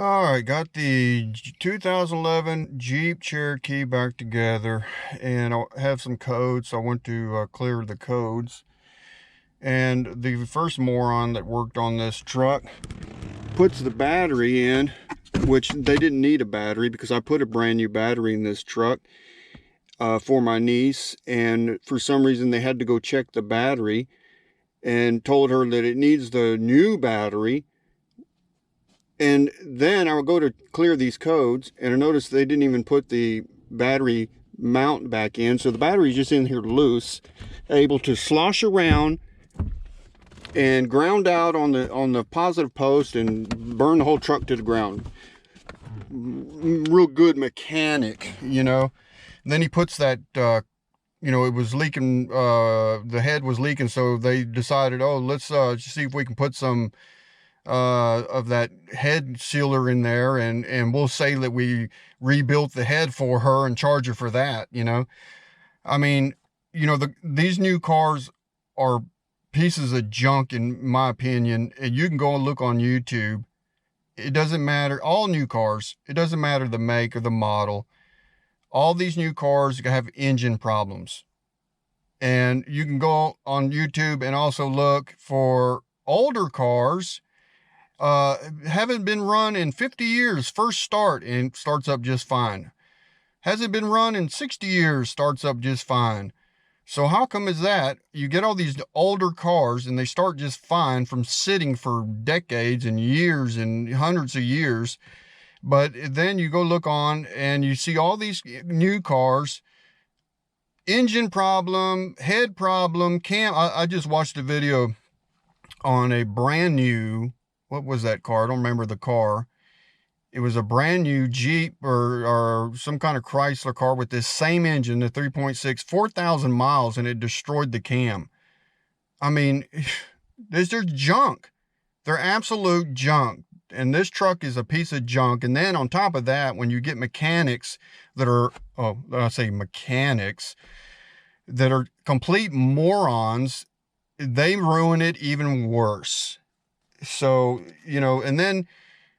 All right, got the 2011 Jeep Cherokee back together, and I have some codes, so I want to clear the codes. And the first moron that worked on this truck puts the battery in, which they didn't need a battery because I put a brand new battery in this truck for my niece, and for some reason they had to go check the battery and told her that it needs the new battery. And then I would go to clear these codes, and I noticed they didn't even put the battery mount back in. So the battery's just in here loose, able to slosh around and ground out on the positive post and burn the whole truck to the ground. Real good mechanic, you know. And then he puts that, you know, it was leaking, the head was leaking, so they decided, oh, let's see if we can put some of that head sealer in there, and we'll say that we rebuilt the head for her and charge her for that, you know. I mean, you know, these new cars are pieces of junk in my opinion, and you can go and look on YouTube. It doesn't matter, all new cars, it doesn't matter the make or the model, all these new cars have engine problems. And you can go on YouTube and also look for older cars haven't been run in 50 years, first start, and starts up just fine. Hasn't been run in 60 years, starts up just fine. So how come is that? You get all these older cars and they start just fine from sitting for decades and years and hundreds of years. But then you go look on and you see all these new cars, engine problem, head problem, I just watched a video on a brand new, what was that car? I don't remember the car. It was a brand new Jeep or some kind of Chrysler car with this same engine, the 3.6, 4,000 miles, and it destroyed the cam. I mean, they're junk. They're absolute junk. And this truck is a piece of junk. And then on top of that, when you get mechanics that are, I say mechanics, that are complete morons, they ruin it even worse. So, you know, and then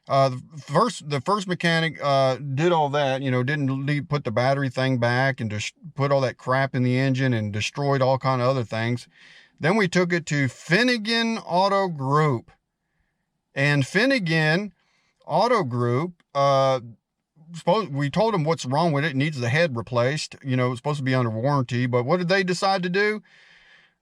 the first mechanic did all that, you know, didn't put the battery thing back and just put all that crap in the engine and destroyed all kind of other things. Then we took it to Finnegan Auto Group, and Finnegan Auto Group, we told them what's wrong with it. It needs the head replaced. You know, it's supposed to be under warranty, but what did they decide to do?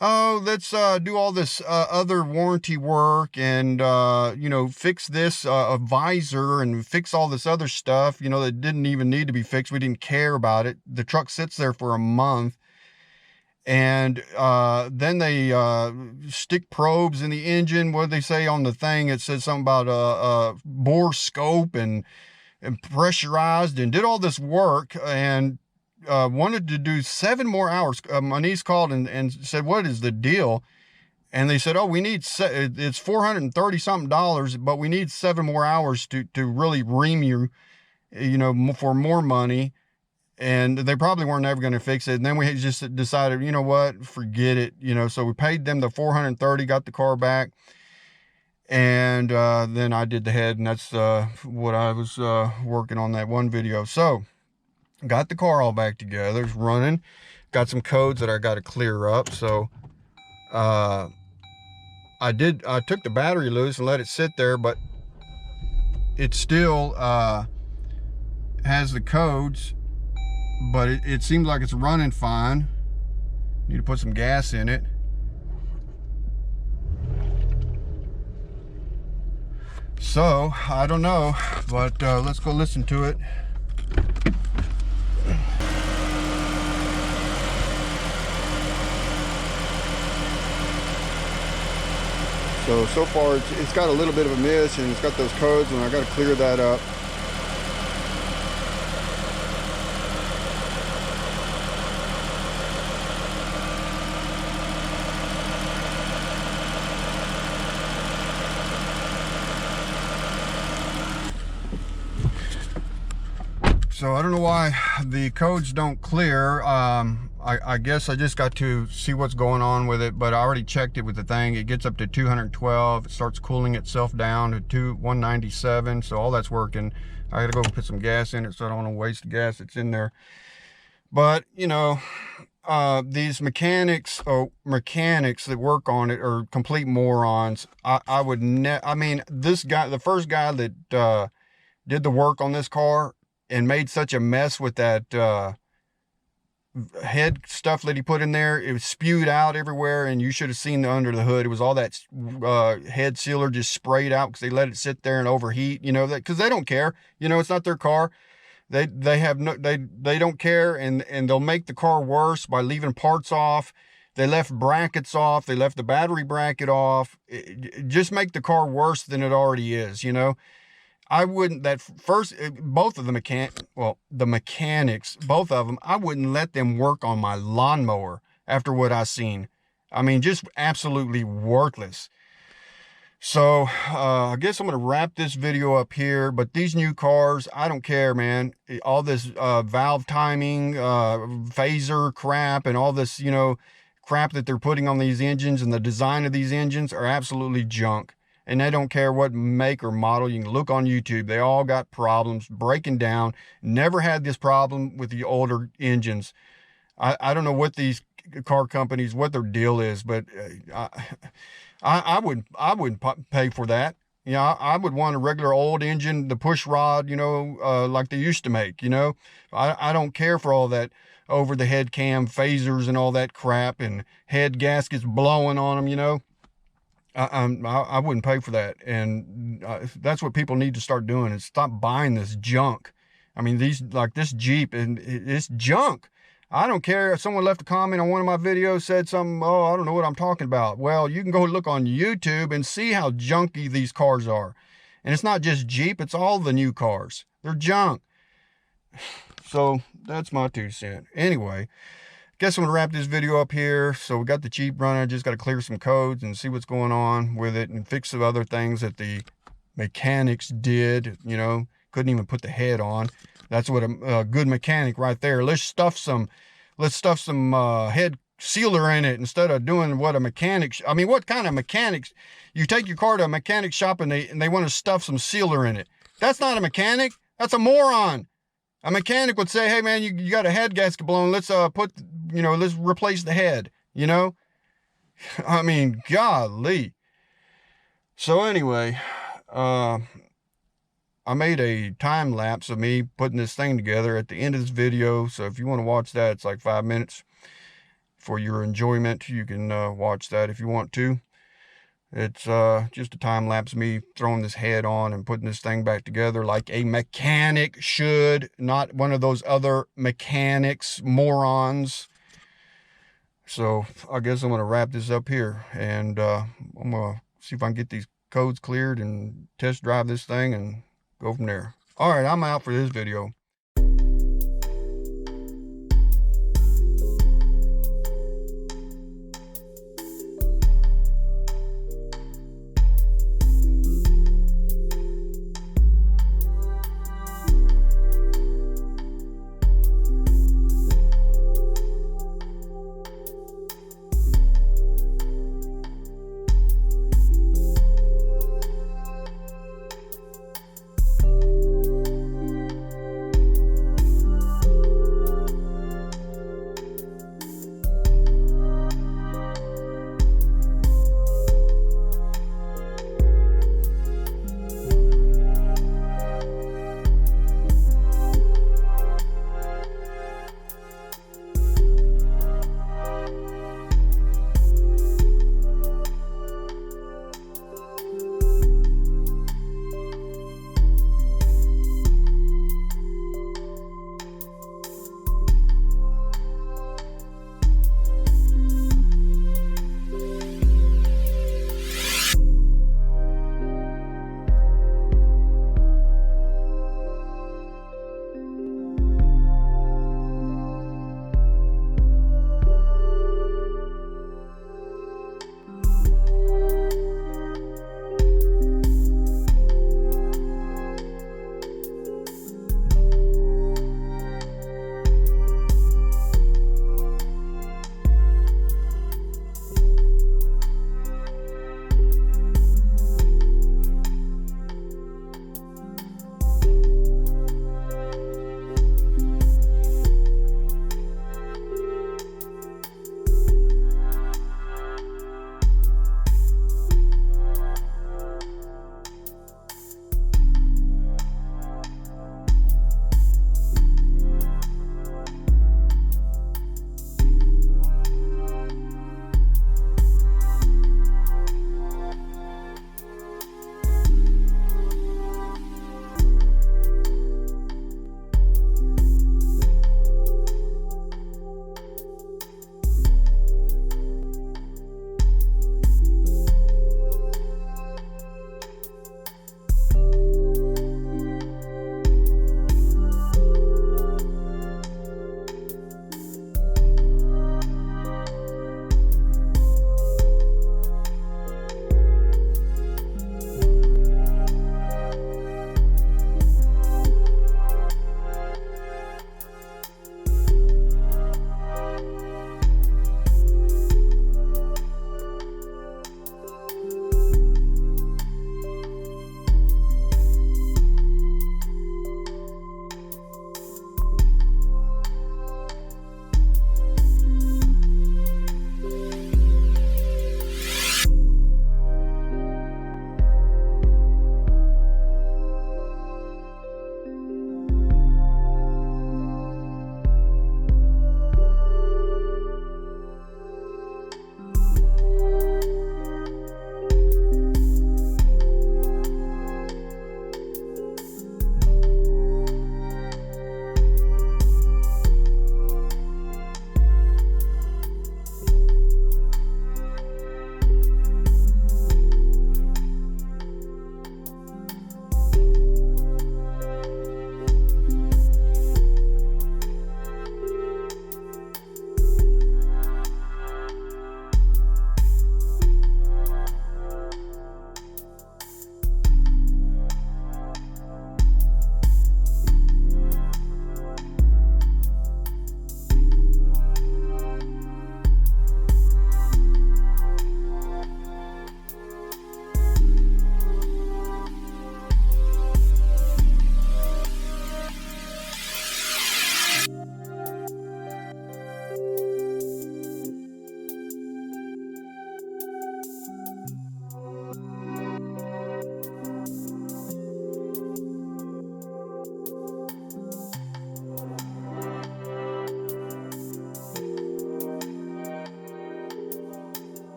Oh, let's do all this other warranty work and, you know, fix this visor and fix all this other stuff, you know, that didn't even need to be fixed. We didn't care about it. The truck sits there for a month. And then they stick probes in the engine. What did they say on the thing? It said something about bore scope and pressurized, and did all this work and wanted to do 7 more hours. My niece called and said, what is the deal? And they said, oh, we need, it's $430 something, but we need 7 more hours to really ream you, you know, for more money. And they probably weren't ever going to fix it. And then we just decided, you know what, forget it, you know. So we paid them the $430, got the car back, and then I did the head, and that's what I was working on that one video. So got the car all back together, it's running, got some codes that I got to clear up. So I took the battery loose and let it sit there, but it still has the codes, but it seems like it's running fine. Need to put some gas in it. So I don't know, but let's go listen to it. So far it's got a little bit of a miss, and it's got those codes, and I got to clear that up. So I don't know why the codes don't clear. I guess I just got to see what's going on with it, but I already checked it with the thing. It gets up to 212. It starts cooling itself down to 197. So all that's working. I gotta go put some gas in it so I don't want to waste the gas that's in there. But, you know, these mechanics that work on it are complete morons. I would I mean, this guy, the first guy that did the work on this car and made such a mess with that head stuff that he put in there, it was spewed out everywhere, and you should have seen the under the hood. It was all that head sealer just sprayed out because they let it sit there and overheat, you know, that because they don't care, you know, it's not their car. They don't care, and they'll make the car worse by leaving parts off. They left brackets off. They left the battery bracket off. Just make the car worse than it already is, you know. I wouldn't, both of the mechanics, both of them, I wouldn't let them work on my lawnmower after what I seen. I mean, just absolutely worthless. So, I guess I'm going to wrap this video up here, but these new cars, I don't care, man. All this, valve timing, phaser crap, and all this, you know, crap that they're putting on these engines and the design of these engines are absolutely junk. And they don't care what make or model. You can look on YouTube. They all got problems breaking down. Never had this problem with the older engines. I don't know what these car companies, what their deal is, but I wouldn't pay for that. You know, I would want a regular old engine, the push rod, you know, like they used to make, you know. I don't care for all that over the head cam phasers and all that crap and head gaskets blowing on them, you know. I wouldn't pay for that. And that's what people need to start doing, is stop buying this junk. I mean, like this Jeep, and it's junk. I don't care if someone left a comment on one of my videos, said something, oh, I don't know what I'm talking about. Well, you can go look on YouTube and see how junky these cars are. And it's not just Jeep, it's all the new cars. They're junk. So that's my 2 cents. Anyway, guess I'm gonna wrap this video up here. So we got the Jeep running. I just got to clear some codes and see what's going on with it and fix some other things that the mechanics did. You know, couldn't even put the head on. That's what a good mechanic right there. Let's stuff some head sealer in it instead of doing what a mechanic. I mean, what kind of mechanics? You take your car to a mechanic shop and they want to stuff some sealer in it. That's not a mechanic. That's a moron. A mechanic would say, hey man, you got a head gasket blown. Let's let's replace the head, you know? I mean, golly. So anyway, I made a time lapse of me putting this thing together at the end of this video. So if you want to watch that, it's like 5 minutes for your enjoyment. You can watch that if you want to. It's just a time lapse of me throwing this head on and putting this thing back together like a mechanic should, not one of those other mechanics, morons. So I guess I'm going to wrap this up here, and I'm going to see if I can get these codes cleared and test drive this thing and go from there. All right, I'm out for this video.